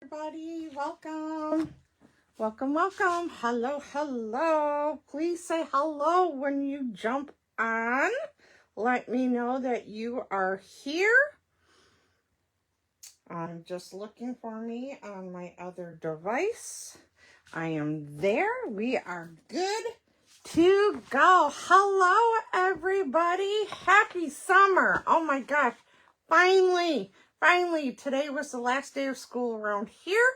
Everybody, welcome. Welcome. Hello. Please say hello when you jump on. Let me know that you are here. I'm just looking for me on my other device. I am there. We are good to go. Hello, everybody. Happy summer. Oh my gosh. Finally, today was the last day of school around here.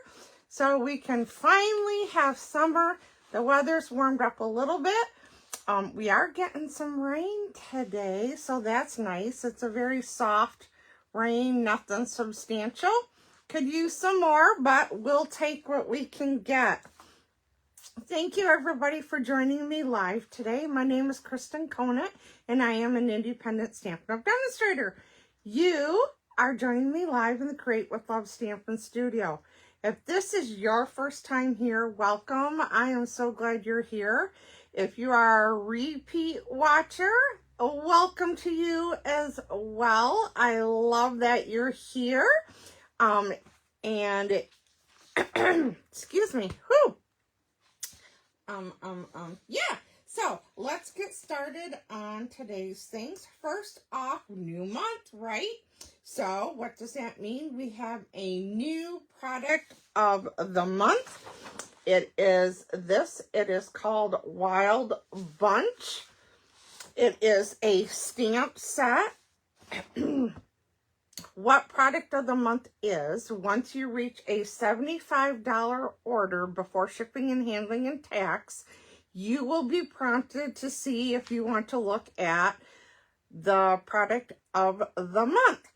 So we can finally have summer. The weather's warmed up a little bit. We are getting some rain today, so that's nice. It's a very soft rain, nothing substantial. Could use some more, but we'll take what we can get. Thank you, everybody, for joining me live today. My name is Kristen Conant, and I am an independent Stampin' Up! Demonstrator. You are joining me live in the Create with Love Stampin' Studio. If this is your first time here, welcome. I am so glad you're here. If you are a repeat watcher, welcome to you as well. I love that you're here. And excuse me. Whew. Yeah. So let's get started on today's things. First off, new month, right? So what does that mean? We have a new product of the month. It is called Wild Bunch. It is a stamp set. What product of the month is, once you reach a $75 order before shipping and handling and tax, you will be prompted to see if you want to look at the product of the month.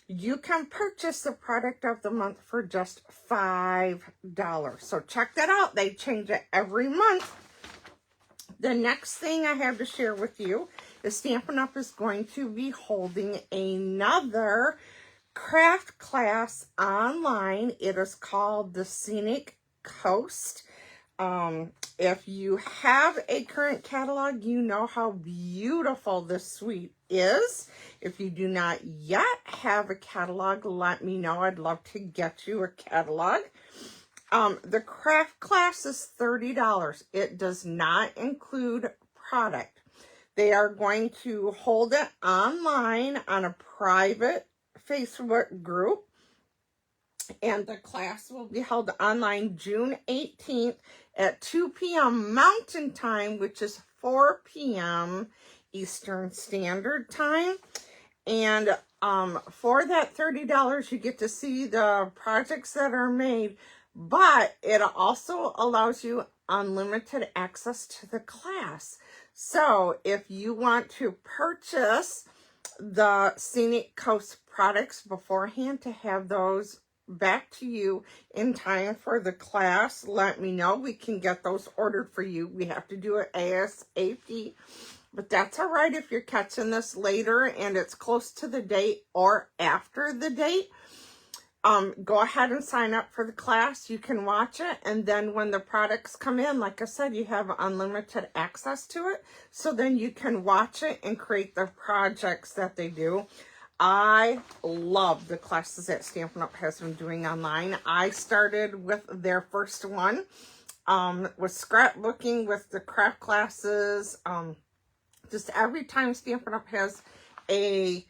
You can purchase the product of the month for just $5. So check that out. They change it every month. The next thing I have to share with you is Stampin' Up! Is going to be holding another craft class online. It is called the Scenic Coast. If you have a current catalog, you know how beautiful this suite is. If you do not yet have a catalog, let me know. I'd love to get you a catalog. The craft class is $30. It does not include product. They are going to hold it online on a private Facebook group, and the class will be held online June 18th at 2 p.m. Mountain Time, which is 4 p.m. Eastern Standard Time. And for that $30, you get to see the projects that are made, but it also allows you unlimited access to the class. So if you want to purchase the Scenic Coast products beforehand to have those back to you in time for the class, let me know. We can get those ordered for you. We have to do it ASAP, but that's all right if you're catching this later and it's close to the date or after the date. Go ahead and sign up for the class. You can watch it, and then when the products come in, like I said, you have unlimited access to it, so then you can watch it and create the projects that they do. I love the classes that Stampin' Up! Has been doing online. I started with their first one, with scrapbooking, with the craft classes. Just every time Stampin' Up! Has a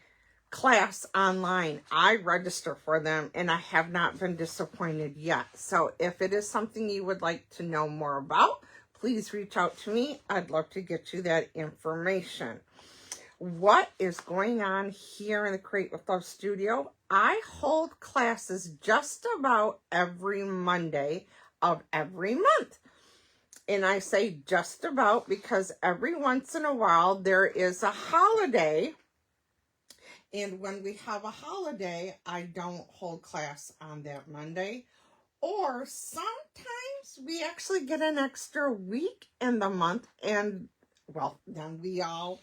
class online, I register for them, and I have not been disappointed yet. So if it is something you would like to know more about, please reach out to me. I'd love to get you that information. What is going on here in the Create with Love studio? I hold classes just about every Monday of every month. And I say just about because every once in a while there is a holiday. And when we have a holiday, I don't hold class on that Monday. Or sometimes we actually get an extra week in the month. And, well, then we all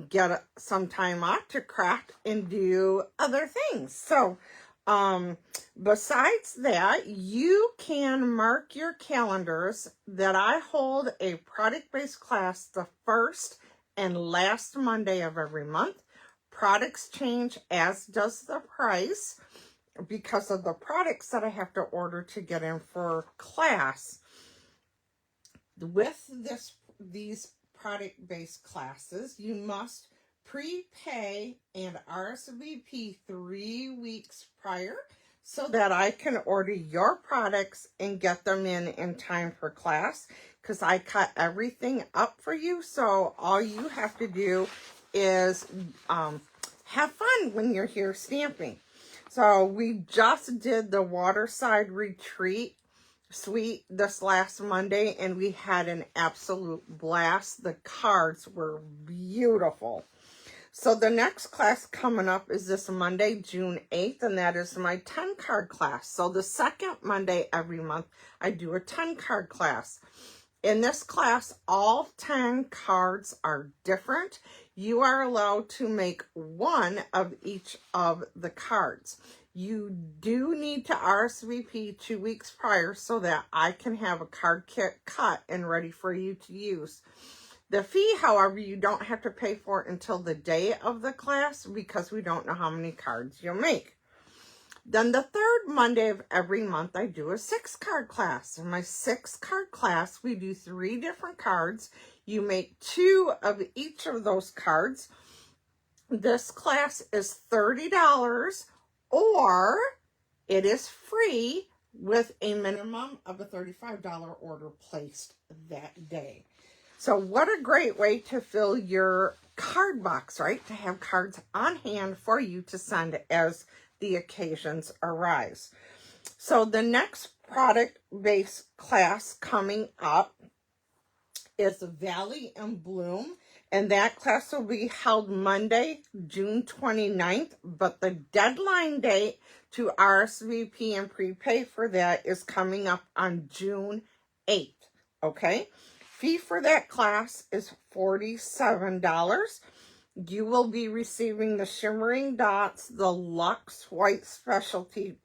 get some time off to craft and do other things. So, besides that, you can mark your calendars that I hold a product-based class the first and last Monday of every month. Products change, as does the price. because of the products that I have to order to get in for class. With these product-based classes, you must prepay and RSVP 3 weeks prior so that I can order your products and get them in time for class, because I cut everything up for you. So all you have to do is have fun when you're here stamping. So we just did the Waterside Retreat Suite this last Monday, and we had an absolute blast. The cards were beautiful. So the next class coming up is this Monday, June 8th, and that is my 10 card class. So the second Monday every month, I do a 10 card class. In this class, all 10 cards are different. You are allowed to make one of each of the cards. You do need to RSVP 2 weeks prior so that I can have a card kit cut and ready for you to use. The fee, however, you don't have to pay for it until the day of the class, because we don't know how many cards you'll make. Then the third Monday of every month, I do a 6 card class. In my 6 card class, we do 3 different cards. You make 2 of each of those cards. This class is $30, or it is free with a minimum of a $35 order placed that day. So what a great way to fill your card box, right? To have cards on hand for you to send as the occasions arise. So the next product-based class coming up is Valley in Bloom, and that class will be held Monday, June 29th, but the deadline date to RSVP and prepay for that is coming up on June 8th, okay? Fee for that class is $47. You will be receiving the Shimmering Dots, the Luxe White Specialty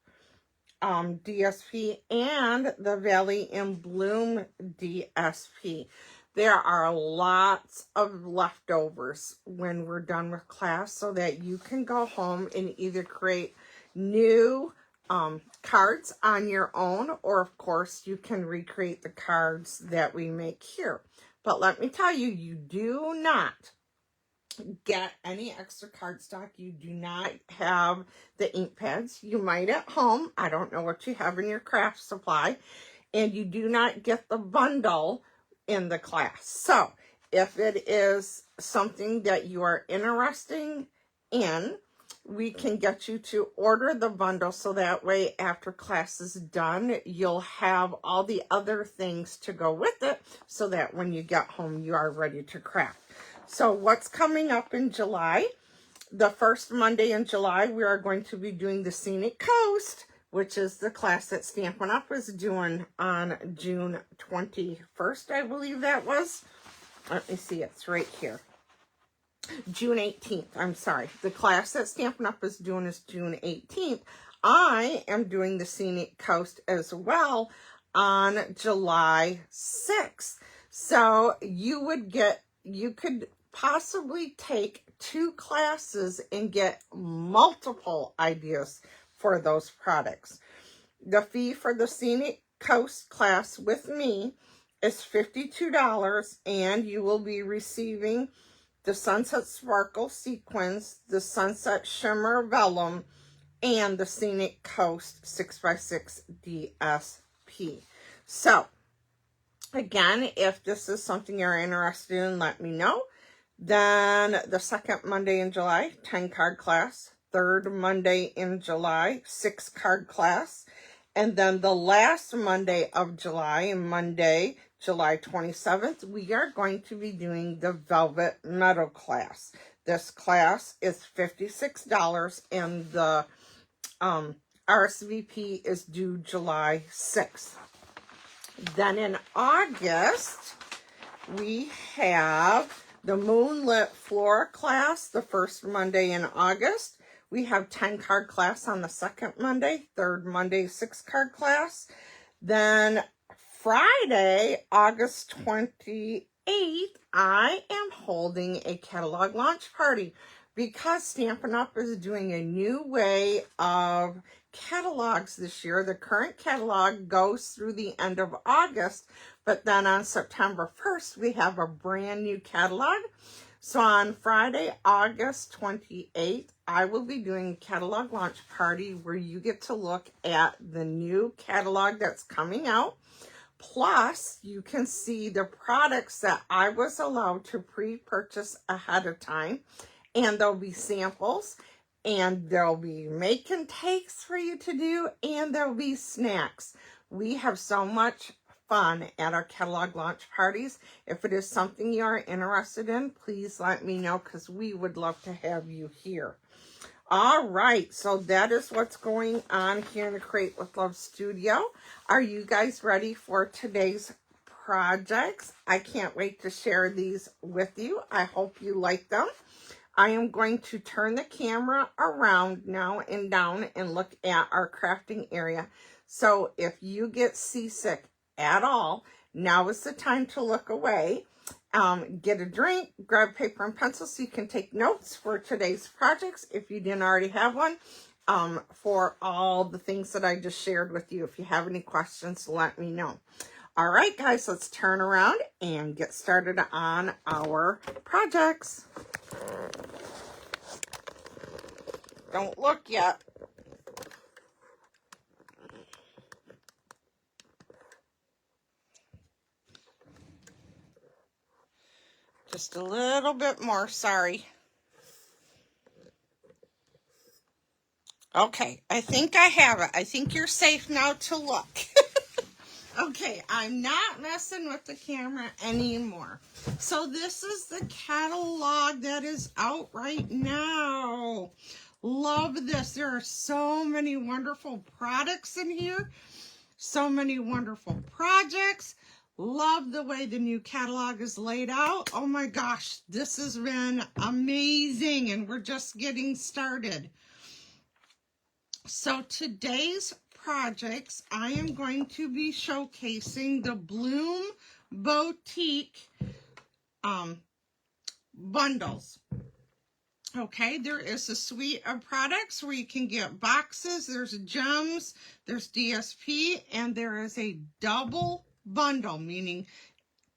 DSP, and the Valley in Bloom DSP. There are lots of leftovers when we're done with class, so that you can go home and either create new cards on your own, or of course you can recreate the cards that we make here. But let me tell you, you do not get any extra cardstock. You do not have the ink pads. You might at home. I don't know what you have in your craft supply. And you do not get the bundle in the class. So if it is something that you are interested in, we can get you to order the bundle, so that way after class is done, you'll have all the other things to go with it, so that when you get home, you are ready to craft. So what's coming up in July? The first Monday in July, we are going to be doing the Scenic Coast, which is the class that Stampin' Up! Is doing on June 21st, I believe that was. Let me see, it's right here. June 18th, I'm sorry. The class that Stampin' Up! Is doing is June 18th. I am doing the Scenic Coast as well on July 6th. So you could possibly take 2 classes and get multiple ideas for those products. The fee for the Scenic Coast class with me is $52, and you will be receiving the Sunset Sparkle Sequins, the Sunset Shimmer Vellum, and the Scenic Coast 6x6 DSP. So, again, if this is something you're interested in, let me know. Then the second Monday in July, 10 card class. Third Monday in July, 6 card class. And then the last Monday of July, Monday, July 27th, we are going to be doing the Velvet Metal class. This class is $56, and the RSVP is due July 6th. Then in August, we have the Moonlit Flora class, the first Monday in August. We have 10 card class on the second Monday, third Monday, 6 card class. Then Friday, August 28th, I am holding a catalog launch party, because Stampin' Up! Is doing a new way of catalogs this year. The current catalog goes through the end of August, but then on September 1st, we have a brand new catalog. So on Friday, August 28th, I will be doing a catalog launch party where you get to look at the new catalog that's coming out. Plus, you can see the products that I was allowed to pre-purchase ahead of time. And there'll be samples, and there'll be make and takes for you to do, and there'll be snacks. We have so much fun at our catalog launch parties. If it is something you are interested in, please let me know, because we would love to have you here. All right, so that is what's going on here in the Create with Love studio. Are you guys ready for today's projects? I can't wait to share these with you. I hope you like them. I am going to turn the camera around now and down and look at our crafting area. So if you get seasick at all, now is the time to look away. Get a drink, grab paper and pencil so you can take notes for today's projects if you didn't already have one, for all the things that I just shared with you. If you have any questions, let me know. All right, guys, let's turn around and get started on our projects. Don't look yet. Just a little bit more, sorry. Okay, I think I have it. I think you're safe now to look. Okay, I'm not messing with the camera anymore. So this is the catalog that is out right now. Love this. There are so many wonderful products in here. So many wonderful projects. Love the way the new catalog is laid out. Oh my gosh, this has been amazing, and we're just getting started. So today's projects, I am going to be showcasing the Bloom Boutique bundles. Okay, there is a suite of products where you can get boxes. There's gems, there's DSP, and there is a double bundle, meaning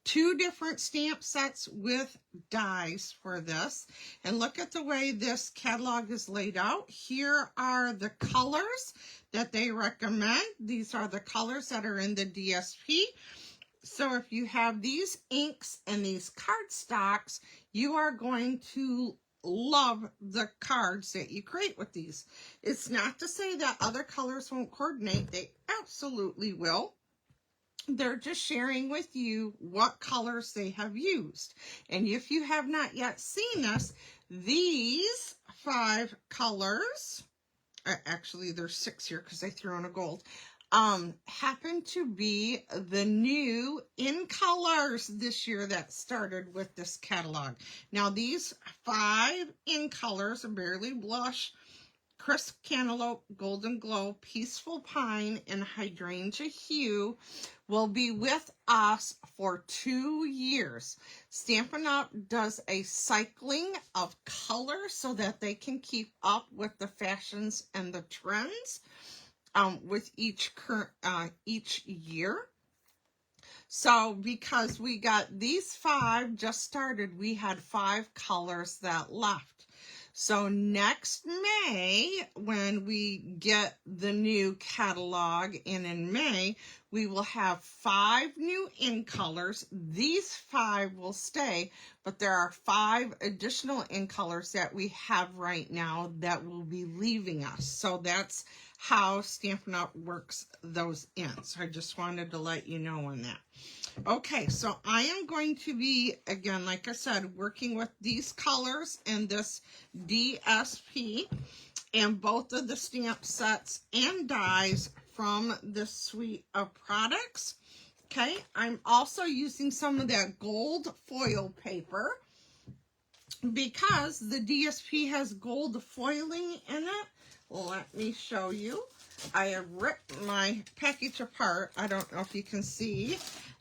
2 different stamp sets with dies for this. And look at the way this catalog is laid out. Here are the colors that they recommend. These are the colors that are in the DSP. So if you have these inks and these cardstocks, you are going to love the cards that you create with these. It's not to say that other colors won't coordinate. They absolutely will. They're just sharing with you what colors they have used. And if you have not yet seen this, these 5 colors, actually there's 6 here because I threw in a gold, happen to be the new in colors this year that started with this catalog. Now these 5 in colors, Barely Blush, Crisp Cantaloupe, Golden Glow, Peaceful Pine, and Hydrangea Hue, will be with us for 2 years. Stampin' Up! Does a cycling of color so that they can keep up with the fashions and the trends with each year. So because we got these 5 just started, we had 5 colors that left. So next May, when we get the new catalog in May, we will have 5 new in colors. These 5 will stay, but there are 5 additional in colors that we have right now that will be leaving us. So that's how Stampin' Up! Works those in. So I just wanted to let you know on that. Okay, so I am going to be, again, like I said, working with these colors and this DSP and both of the stamp sets and dies from this suite of products. Okay, I'm also using some of that gold foil paper because the DSP has gold foiling in it. Let me show you. I have ripped my package apart. I don't know if you can see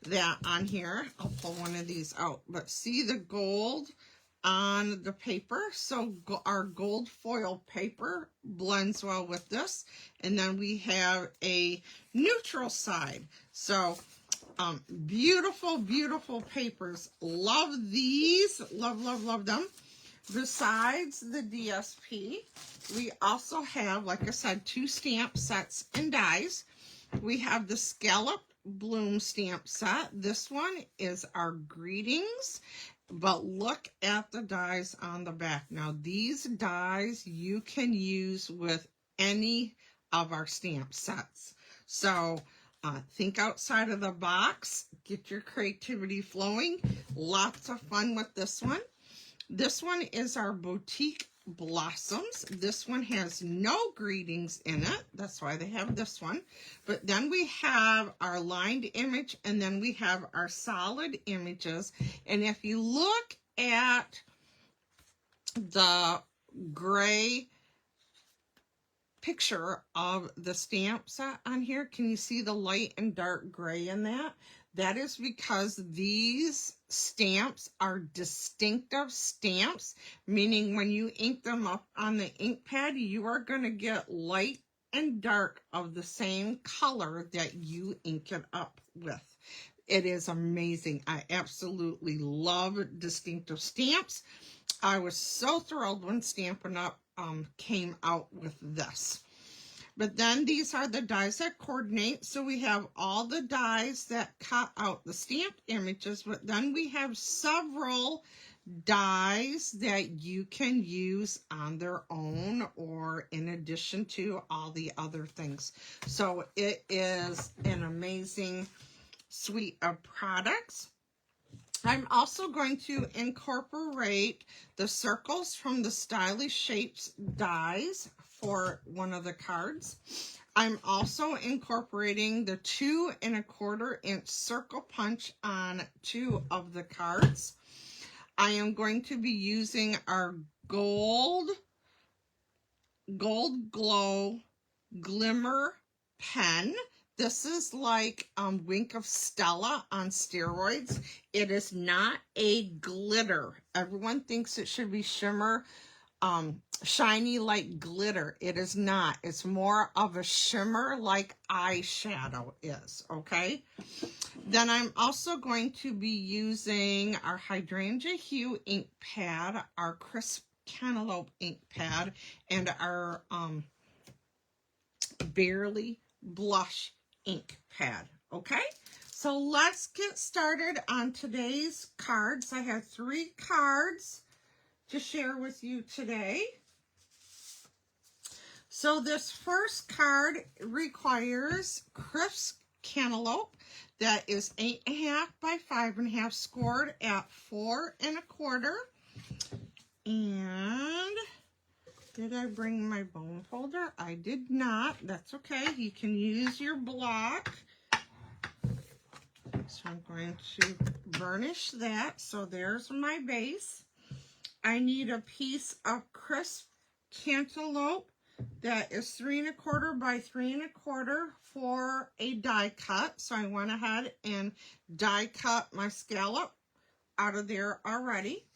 that on here. I'll pull one of these out, but see the gold on the paper, so our gold foil paper blends well with this. And then we have a neutral side. So beautiful, beautiful papers. Love these. Love, love, love them. Besides the DSP, we also have, like I said, 2 stamp sets and dies. We have the Scallop Bloom stamp set. This one is our greetings, but look at the dies on the back. Now, these dies you can use with any of our stamp sets. So think outside of the box, get your creativity flowing. Lots of fun with this one. This one is our Boutique Blossoms. This one has no greetings in it. That's why they have this one. But then we have our lined image, and then we have our solid images. And if you look at the gray picture of the stamp set on here, can you see the light and dark gray in that? That is because these stamps are distinctive stamps, meaning when you ink them up on the ink pad, you are going to get light and dark of the same color that you ink it up with. It is amazing. I absolutely love distinctive stamps. I was so thrilled when Stampin' Up! Came out with this. But then these are the dies that coordinate. So we have all the dies that cut out the stamped images, but then we have several dies that you can use on their own or in addition to all the other things. So it is an amazing suite of products. I'm also going to incorporate the circles from the Stylish Shapes dies for one of the cards. I'm also incorporating the 2 1/4 inch circle punch on 2 of the cards. I am going to be using our Gold Glow Glimmer pen. This is like Wink of Stella on steroids. It is not a glitter. Everyone thinks it should be shimmer, shiny like glitter. It is not. It's more of a shimmer like eyeshadow is, okay? Then I'm also going to be using our Hydrangea Hue ink pad, our Crisp Cantaloupe ink pad, and our Barely Blush ink pad. Okay, so let's get started on today's cards. I have 3 cards to share with you today. So this first card requires Crisp Cantaloupe that is 8.5 by 5.5 scored at 4 1/4. And did I bring my bone folder? I did not. That's okay. You can use your block. So I'm going to burnish that. So there's my base. I need a piece of Crisp Cantaloupe that is 3 1/4 by 3 1/4 for a die cut. So I went ahead and die cut my scallop out of there already.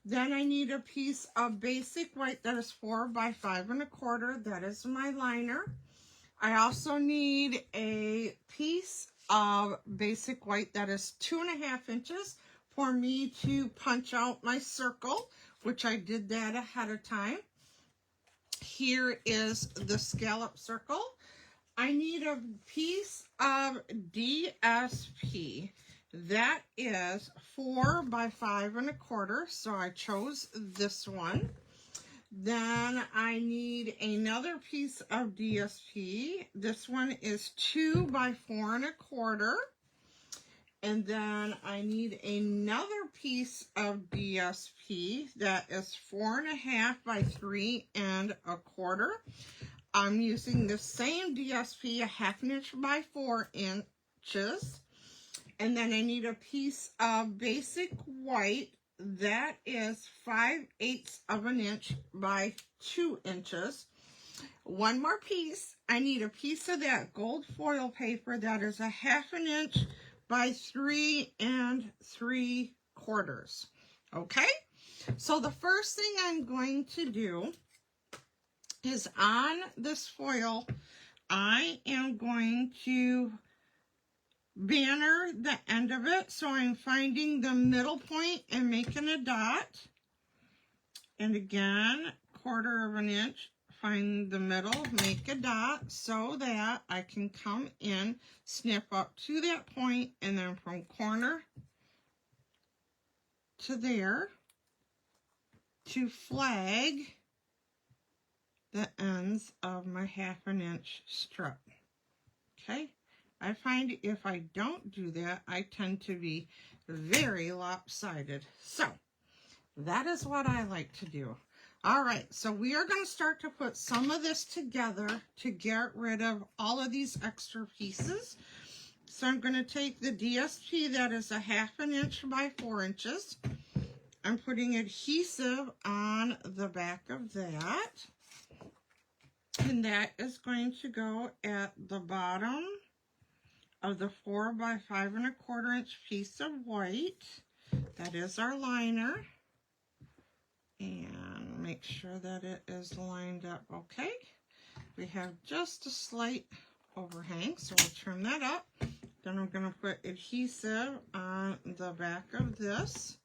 Then I need a piece of basic white that is 4 by 5 1/4. That is my liner. I also need a piece of basic white that is 2.5 inches for me to punch out my circle, which I did that ahead of time. Here is the scallop circle. I need a piece of DSP. That is 4 by 5 1/4, so I chose this one. Then I need another piece of DSP. This one is 2 by 4 1/4. And then I need another piece of DSP that is 4.5 by 3 1/4. I'm using the same DSP, 1/2 inch by 4 inches. And then I need a piece of basic white that is 5/8 of an inch by 2 inches. One more piece. I need a piece of that gold foil paper that is 1/2 inch by 3 3/4. Okay? So the first thing I'm going to do is on this foil, I am going to banner the end of it. So I'm finding the middle point and making a dot. And again, 1/4 inch, find the middle, make a dot so that I can come in, snip up to that point, and then from corner to there to flag the ends of my 1/2 inch strip. Okay, I find if I don't do that, I tend to be very lopsided. So that is what I like to do. All right, so we are going to start to put some of this together to get rid of all of these extra pieces. So I'm going to take the DSP that is a 1/2 inch by 4 inches. I'm putting adhesive on the back of that. And that is going to go at the bottom of the 4 by 5 1/4 inch piece of white. That is our liner. And make sure that it is lined up okay. We have just a slight overhang, so we'll trim that up. Then I'm going to put adhesive on the back of this.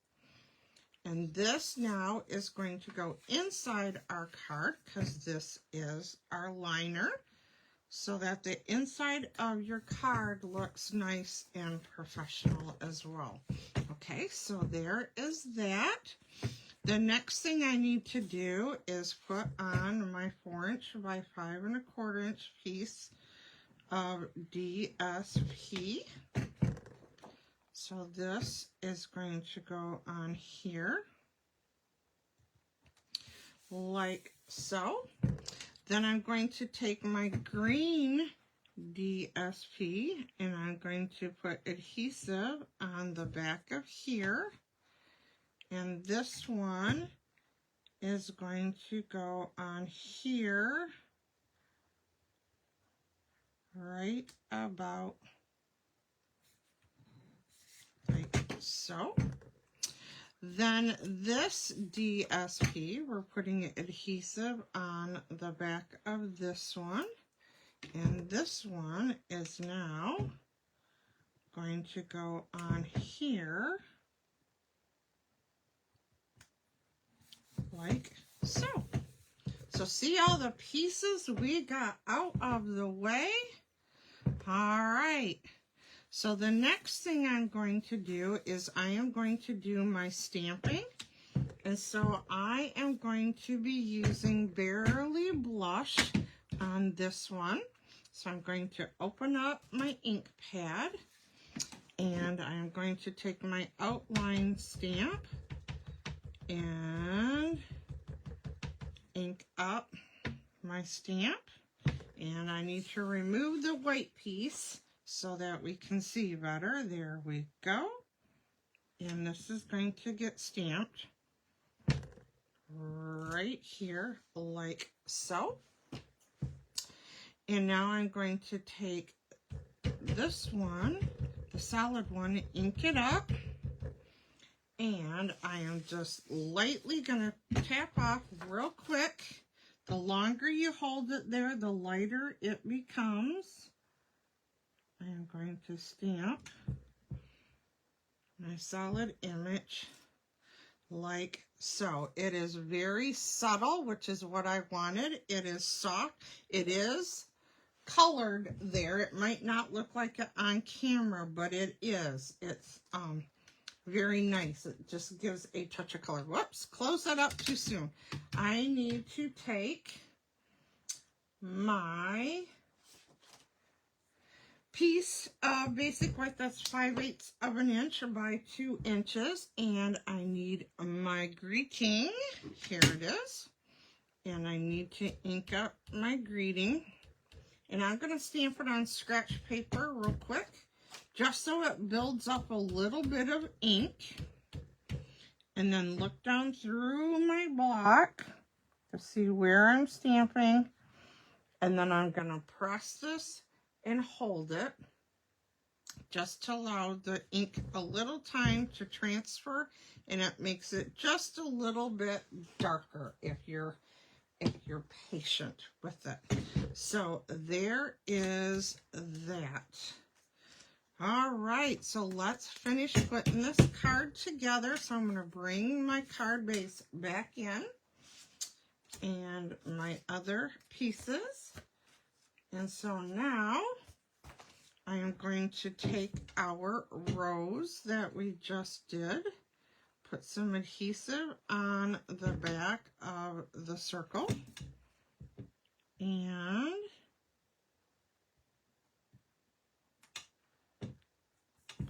And this now is going to go inside our card because this is our liner, so that the inside of your card looks nice and professional as well. Okay, so there is that. The next thing I need to do is put on my 4 inch by 5 1/4 inch piece of DSP. So this is going to go on here, like so. Then I'm going to take my green DSP and I'm going to put adhesive on the back of here. And this one is going to go on here, right about like so. Then this DSP, we're putting adhesive on the back of this one. And this one is now going to go on here, like so. So see all the pieces we got out of the way? All right. So the next thing I'm going to do is I am going to do my stamping. And so I am going to be using Barely Blush on this one. So I'm going to open up my ink pad and I'm going to take my outline stamp and ink up my stamp. And I need to remove the white piece so that we can see better. There we go. And this is going to get stamped right here, like so. And now I'm going to take this one, the solid one, ink it up. And I am just lightly going to tap off real quick. The longer you hold it there, the lighter it becomes. I am going to stamp my solid image like so. It is very subtle, which is what I wanted. It is soft. It is colored there. It might not look like it on camera, but it is. It's very nice. It just gives a touch of color. Whoops, close that up too soon. I need to take my piece of basic white that's 5/8 of an inch by 2 inches, and I need my greeting. Here it is. And I need to ink up my greeting. And I'm going to stamp it on scratch paper real quick, just so it builds up a little bit of ink. And then look down through my block to see where I'm stamping. And then I'm going to press this and hold it. just to allow the ink a little time to transfer, and it makes it just a little bit darker if you're patient with it. So there is that. All right, so let's finish putting this card together. So I'm going to bring my card base back in and my other pieces. And so now I am going to take our rose that we just did, put some adhesive on the back of the circle, and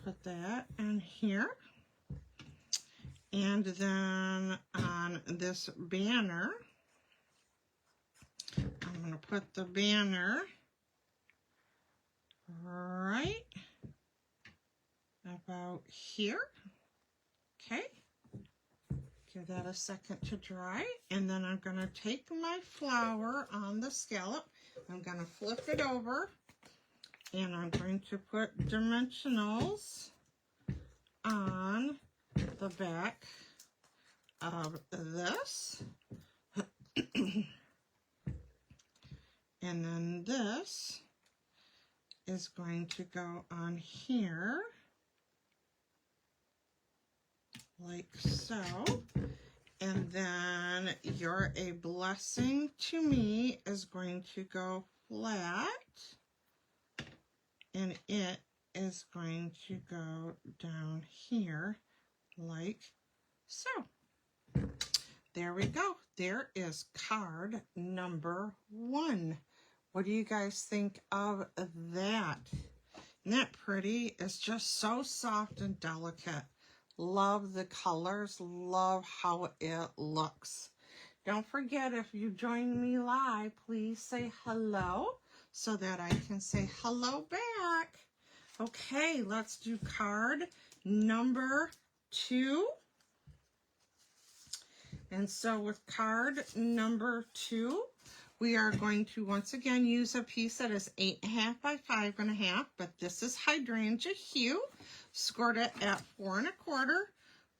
put that in here. And then on this banner, I'm going to put the banner right about here. Okay. Give that a second to dry. And then I'm going to take my flower on the scallop. I'm going to flip it over. And I'm going to put dimensionals on the back of this. And then this is going to go on here, like so. And then You're a Blessing to Me is going to go flat, and it is going to go down here like so. There we go. There is card number 1. What do you guys think of that? Isn't that pretty? It's just so soft and delicate. Love the colors. Love how it looks. Don't forget, if you join me live, please say hello so that I can say hello back. Okay, let's do card number 2. And so with card number 2, we are going to once again use a piece that is 8.5 by 5.5, but this is Hydrangea Hue. Scored it at 4 1/4.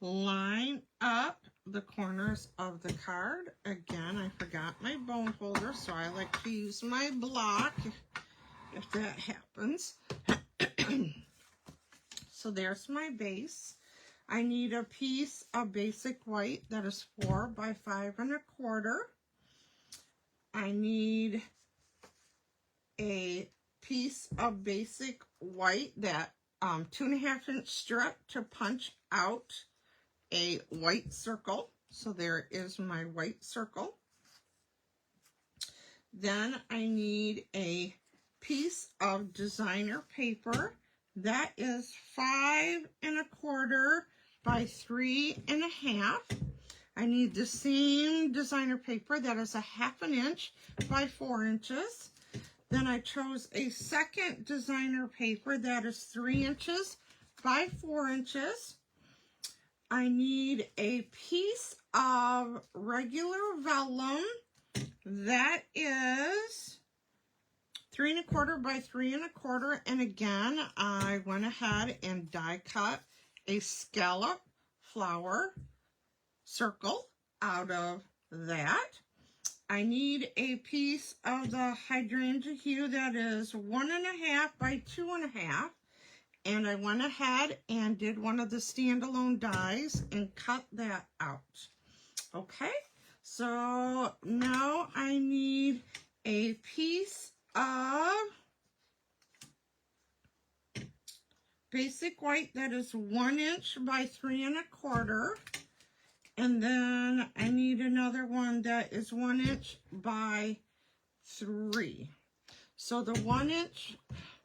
Line up the corners of the card. Again, I forgot my bone folder, so I like to use my block if that happens. So there's my base. I need a piece of basic white that is 4 by 5 1/4. I need a piece of basic white, that 2.5 inch strip to punch out a white circle. So there is my white circle. Then I need a piece of designer paper that is 5 1/4 by 3 1/2. I need the same designer paper that is 1/2 inch by 4 inches. Then I chose a second designer paper that is 3 inches by 4 inches. I need a piece of regular vellum that is 3 1/4 by 3 1/4. And again, I went ahead and die cut a scallop flower circle out of that. I need a piece of the Hydrangea Hue that is 1 1/2 by 2 1/2. And I went ahead and did one of the standalone dies and cut that out. Okay, so now I need a piece of basic white that is 1 inch by 3 1/4. And then I need another one that is 1 inch by 3. So the 1 inch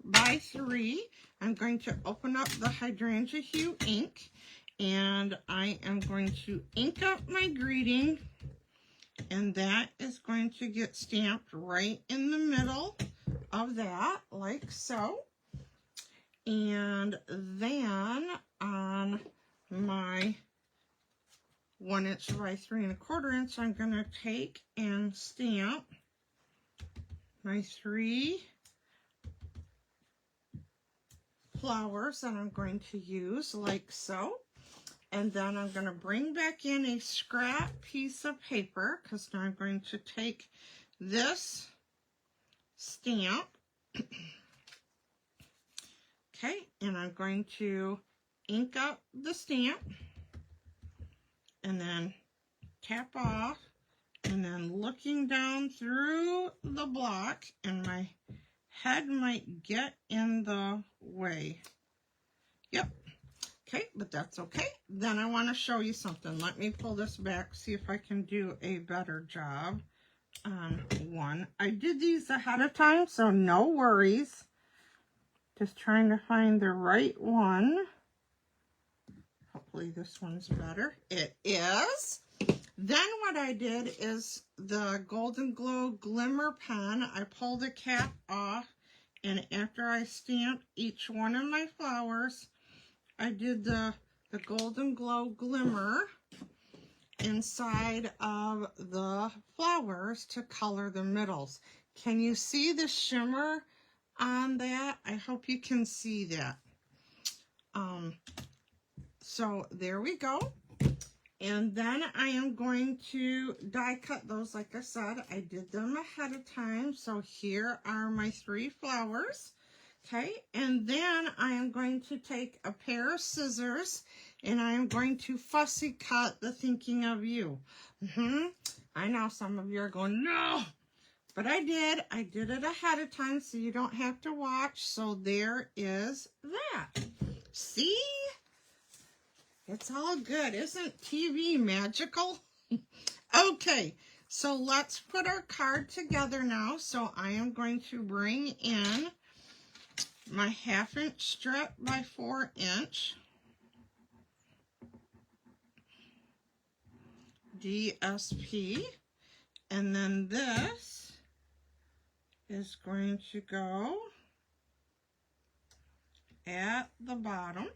by 3, I'm going to open up the Hydrangea Hue ink, and I am going to ink up my greeting, and that is going to get stamped right in the middle of that, like so. And then on my 1 inch by 3 1/4 inch, I'm going to take and stamp my 3 flowers that I'm going to use like so. And then I'm going to bring back in a scrap piece of paper because now I'm going to take this stamp. Okay, and I'm going to ink up the stamp and then tap off, and then looking down through the block, and my head might get in the way. Yep. Okay, but that's okay. Then I want to show you something. Let me pull this back, see if I can do a better job on one. I did these ahead of time, so no worries. Just trying to find the right one. Hopefully this one's better. It is. Then what I did is the Golden Glow Glimmer pen. I pulled the cap off, and after I stamped each one of my flowers, I did the Golden Glow Glimmer inside of the flowers to color the middles. Can you see the shimmer on that? I hope you can see that. So there we go. And then I am going to die cut those. Like I said, I did them ahead of time. So here are my 3 flowers. Okay, and then I am going to take a pair of scissors and I am going to fussy cut the Thinking of You. I know some of you are going, no, but I did. I did it ahead of time so you don't have to watch. So there is that. See? It's all good. Isn't TV magical? Okay, so let's put our card together now. So I am going to bring in my 1/2 inch strip by 4 inch DSP, and then this is going to go at the bottom.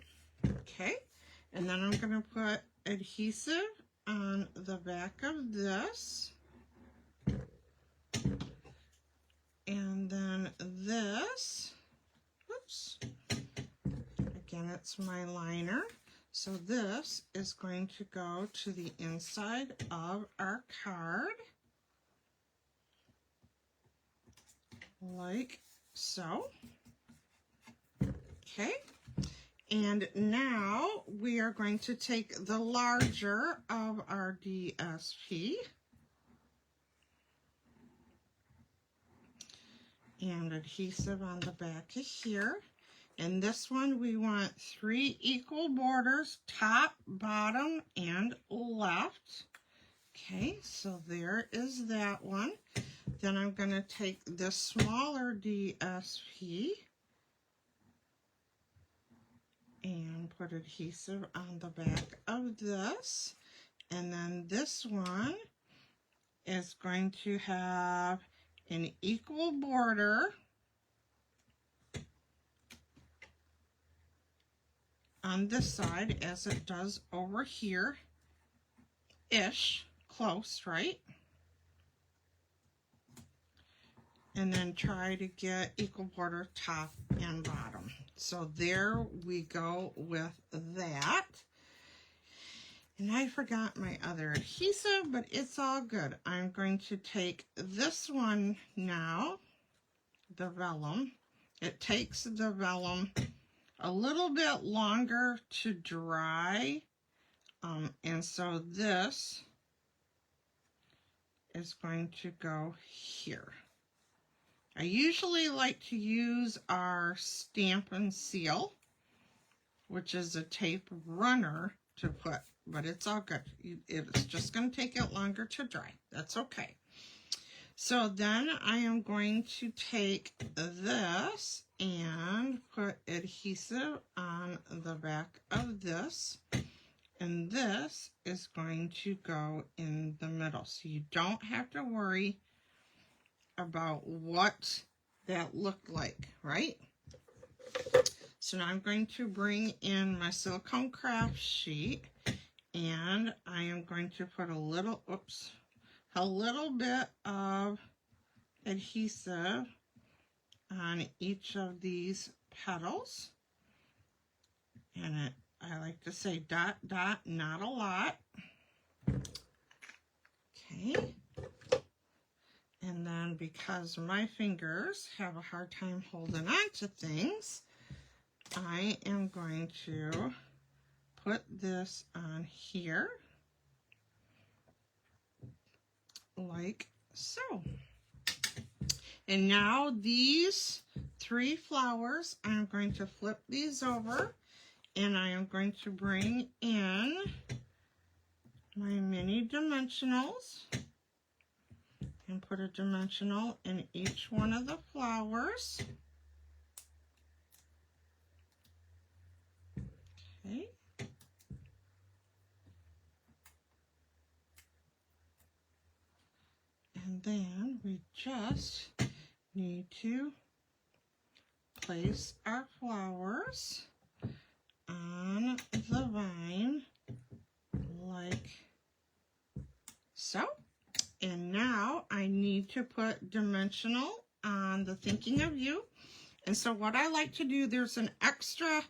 Okay, and then I'm going to put adhesive on the back of this, and then this, oops, again it's my liner, so this is going to go to the inside of our card like so. Okay, and now we are going to take the larger of our DSP and adhesive on the back of here. And this one we want 3 equal borders, top, bottom, and left. Okay, so there is that one. Then I'm going to take this smaller DSP and put adhesive on the back of this. And then this one is going to have an equal border on this side as it does over here, ish, close, right? And then try to get equal border top and bottom. So there we go with that. And I forgot my other adhesive, but it's all good. I'm going to take this one now, the vellum. It takes the vellum a little bit longer to dry. And so this is going to go here. I usually like to use our Stampin' Seal, which is a tape runner to put, but it's all good. It's just going to take it longer to dry. That's okay. So then I am going to take this and put adhesive on the back of this. And this is going to go in the middle. So you don't have to worry about what that looked like, right? So now I'm going to bring in my silicone craft sheet, and I am going to put a little bit of adhesive on each of these petals. And I like to say dot, dot, not a lot. Okay. And then because my fingers have a hard time holding on to things, I am going to put this on here like so. And now these 3 flowers, I'm going to flip these over and I am going to bring in my mini dimensionals and put a dimensional in each one of the flowers. Okay. And then we just need to place our flowers on the vine like so. And now I need to put dimensional on the Thinking of You. And so what I like to do, there's an extra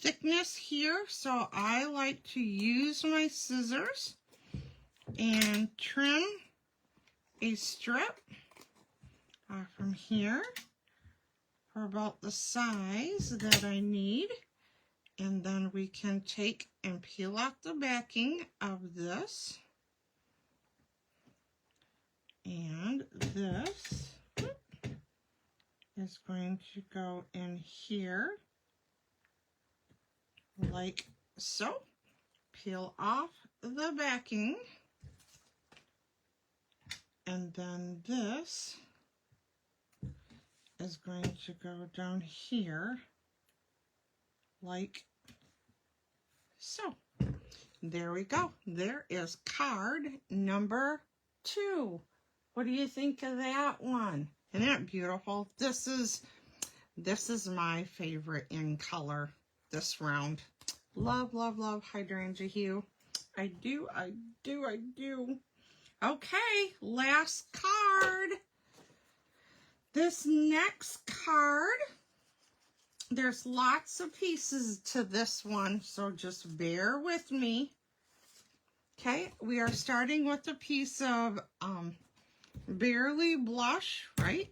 thickness here, so I like to use my scissors and trim a strip from here for about the size that I need. And then we can take and peel off the backing of this. And this is going to go in here like so. Peel off the backing. And then this is going to go down here like so. There we go. There is card number 2. What do you think of that one? Isn't that beautiful? This is my favorite in color this round. Love, love, love hydrangea hue. I do. Okay, last card. This next card, there's lots of pieces to this one, so just bear with me. Okay, we are starting with a piece of Barely Blush, right?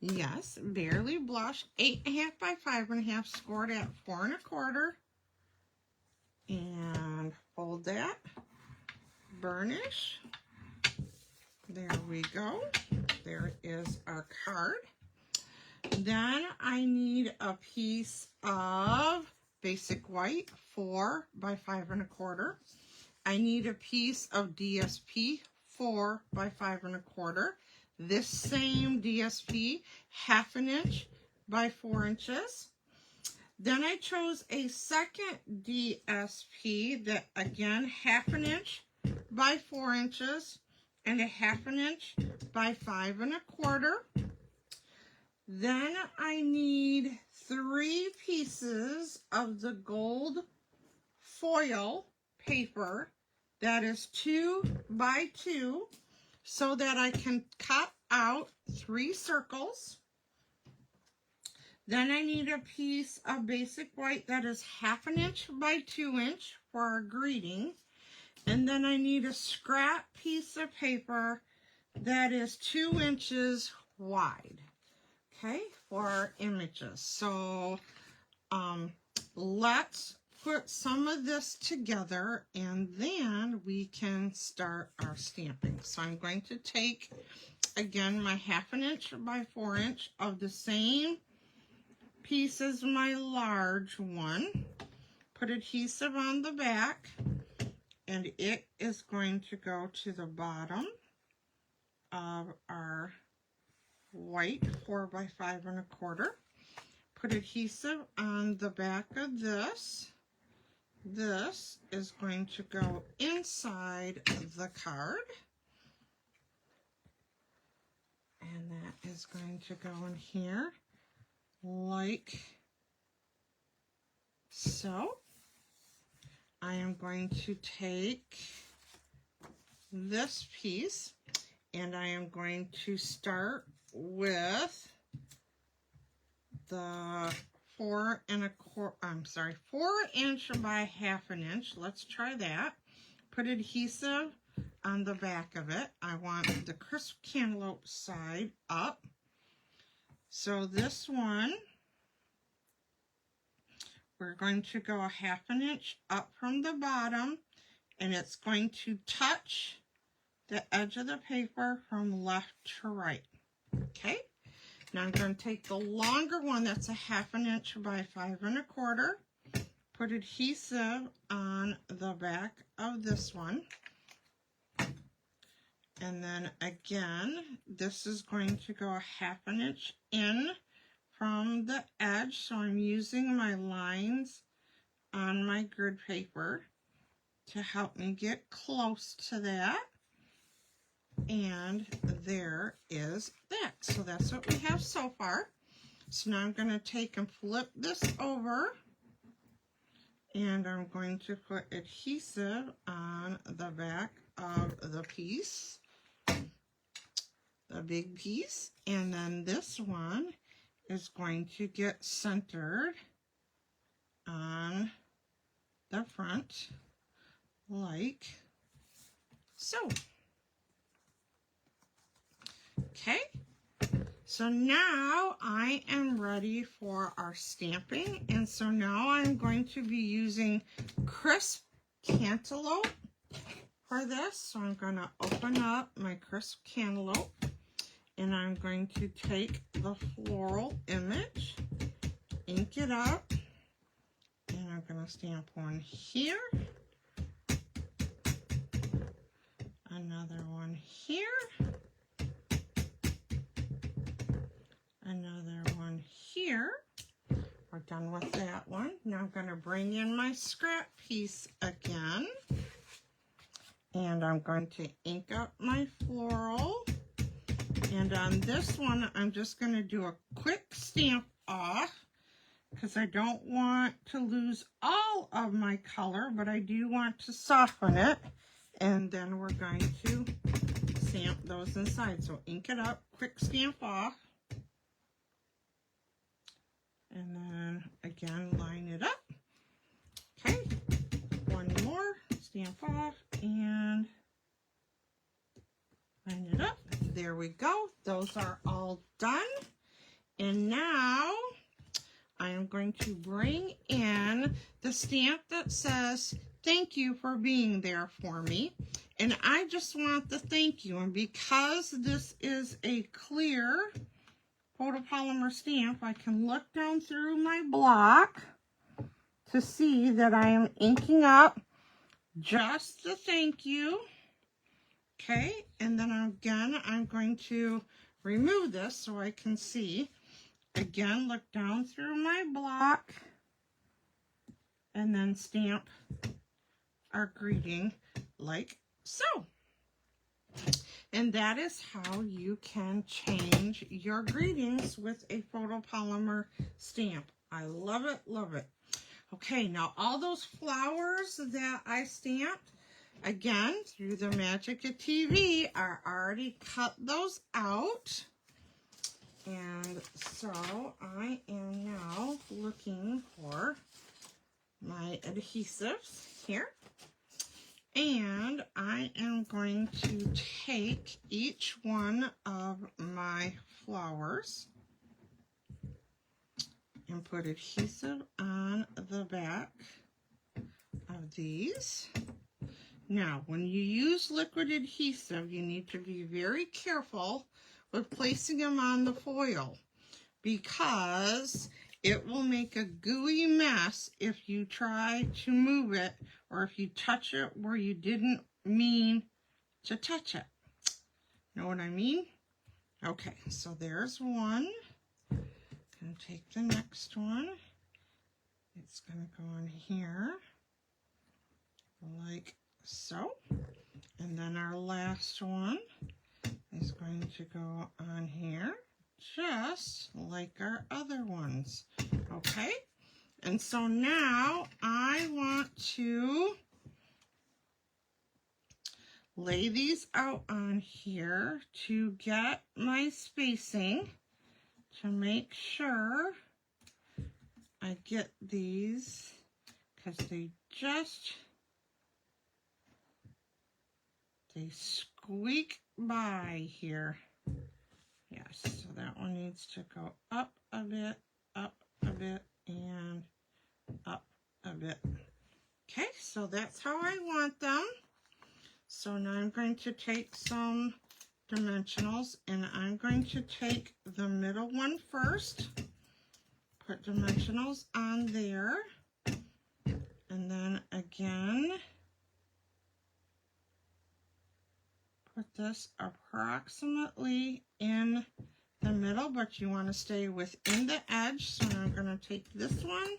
Yes, Barely Blush, 8.5 by 5.5, scored at 4 1/4. And fold that. Burnish. There we go. There is our card. Then I need a piece of Basic White, 4 by 5 1/4. I need a piece of DSP, 4 by 5 1/4. This same DSP, 1/2 inch by 4 inches. Then I chose a second DSP that, again, 1/2 inch by 4 inches and 1/2 inch by 5 1/4. Then I need 3 pieces of the gold foil paper that is 2 by 2 so that I can cut out 3 circles. Then I need a piece of Basic White that is 1/2 inch by 2 inch for our greeting. And then I need a scrap piece of paper that is 2 inches wide, okay, for our images. So let's put some of this together and then we can start our stamping. So I'm going to take, again, my 1/2 inch by 4 inch of the same piece as my large one, put adhesive on the back, and it is going to go to the bottom of our white 4 by 5 1/4. Put adhesive on the back of this. This is going to go inside the card. And that is going to go in here like so. I am going to take this piece and I am going to start with the 4" by 1/2 inch. Let's try that. Put adhesive on the back of it. I want the crisp cantaloupe side up. So this one, we're going to go 1/2 inch up from the bottom, and it's going to touch the edge of the paper from left to right. Okay, now I'm going to take the longer one that's 1/2 inch by 5 1/4, put adhesive on the back of this one, and then again, this is going to go 1/2 inch in from the edge, so I'm using my lines on my grid paper to help me get close to that. And there is that. So that's what we have so far. So now I'm going to take and flip this over, and I'm going to put adhesive on the back of the piece, the big piece, and then this one is going to get centered on the front like so. Okay, so now I am ready for our stamping, and so now I'm going to be using crisp cantaloupe for this. So I'm going to open up my crisp cantaloupe, and I'm going to take the floral image, ink it up, and I'm going to stamp one here, another one here, another one here. We're done with that one. Now I'm going to bring in my scrap piece again, and I'm going to ink up my floral. And on this one, I'm just going to do a quick stamp off because I don't want to lose all of my color, but I do want to soften it. And then we're going to stamp those inside. So ink it up, quick stamp off. And then again, line it up. Okay, one more, stamp off, and line it up. There we go. Those are all done. And now I am going to bring in the stamp that says, "Thank you for being there for me." And I just want the thank you. And because this is a clear photopolymer stamp, I can look down through my block to see that I am inking up just the thank you. Okay, and then again, I'm going to remove this so I can see. Again, look down through my block and then stamp our greeting like so. And that is how you can change your greetings with a photopolymer stamp. I love it, love it. Okay, now all those flowers that I stamped, again, through the magic of TV, I already cut those out. And so I am now looking for my adhesives here. And I am going to take each one of my flowers and put adhesive on the back of these. Now, when you use liquid adhesive, you need to be very careful with placing them on the foil because it will make a gooey mess if you try to move it or if you touch it where you didn't mean to touch it. Know what I mean? Okay, so there's one. Gonna take the next one. It's gonna go on here like so. And then our last one is going to go on here just like our other ones. Okay? And so now I want to lay these out on here to get my spacing to make sure get these because they squeak by here. Yes, so that one needs to go up a bit, and up a bit. Okay, so that's how I want them. So now I'm going to take some dimensionals, and I'm going to take the middle one first, put dimensionals on there, and then again, put this approximately in the middle, but you want to stay within the edge. So now I'm going to take this one,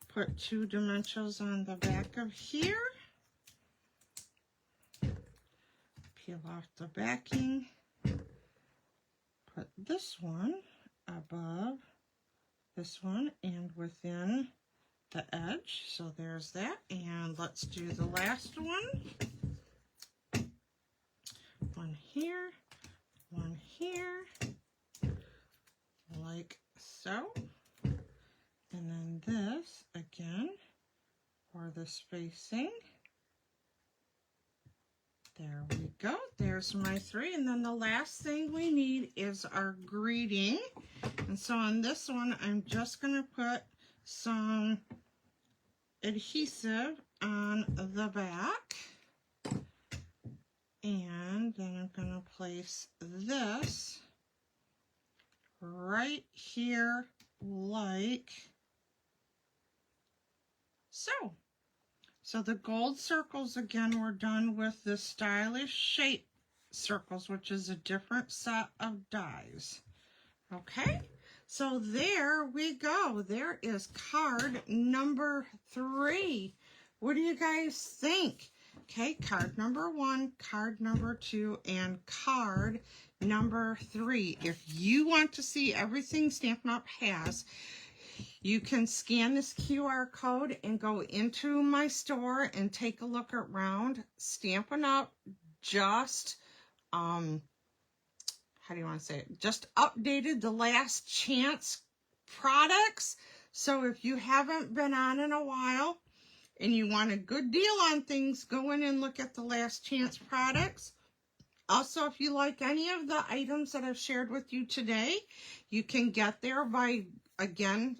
put 2 dimensionals on the back of here, peel off the backing, put this one above this one and within the edge. So there's that. And let's do the last one. One here, like so. And then this again for the spacing. There we go. There's my 3. And then the last thing we need is our greeting. And so on this one, I'm just going to put some adhesive on the back. And then I'm going to place this right here like so. So the gold circles, again, we're done with the stylish shape circles, which is a different set of dies. Okay, so there we go. There is card number 3. What do you guys think? Okay, card number 1, card number 2, and card number 3. If you want to see everything Stampin' Up! Has, you can scan this QR code and go into my store and take a look around. Stampin' Up! Just, how do you want to say it? Just updated the Last Chance products. So if you haven't been on in a while and you want a good deal on things, go in and look at the Last Chance products. Also, if you like any of the items that I've shared with you today, you can get there by, again,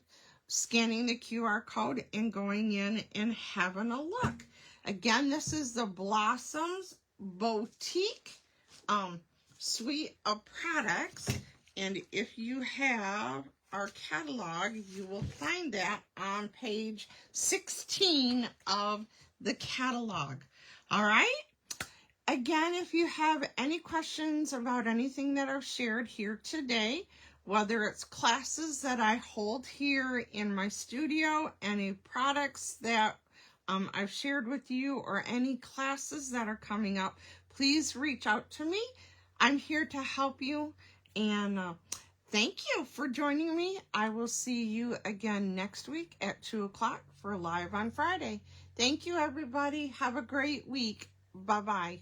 scanning the QR code and going in and having a look. Again, this is the Blossoms Boutique suite of products, and if you have our catalog, you will find that on page 16 of the catalog. All right? Again, if you have any questions about anything that I've shared here today, whether it's classes that I hold here in my studio, any products that I've shared with you, or any classes that are coming up, please reach out to me. I'm here to help you, and thank you for joining me. I will see you again next week at 2 o'clock for Live on Friday. Thank you, everybody. Have a great week. Bye-bye.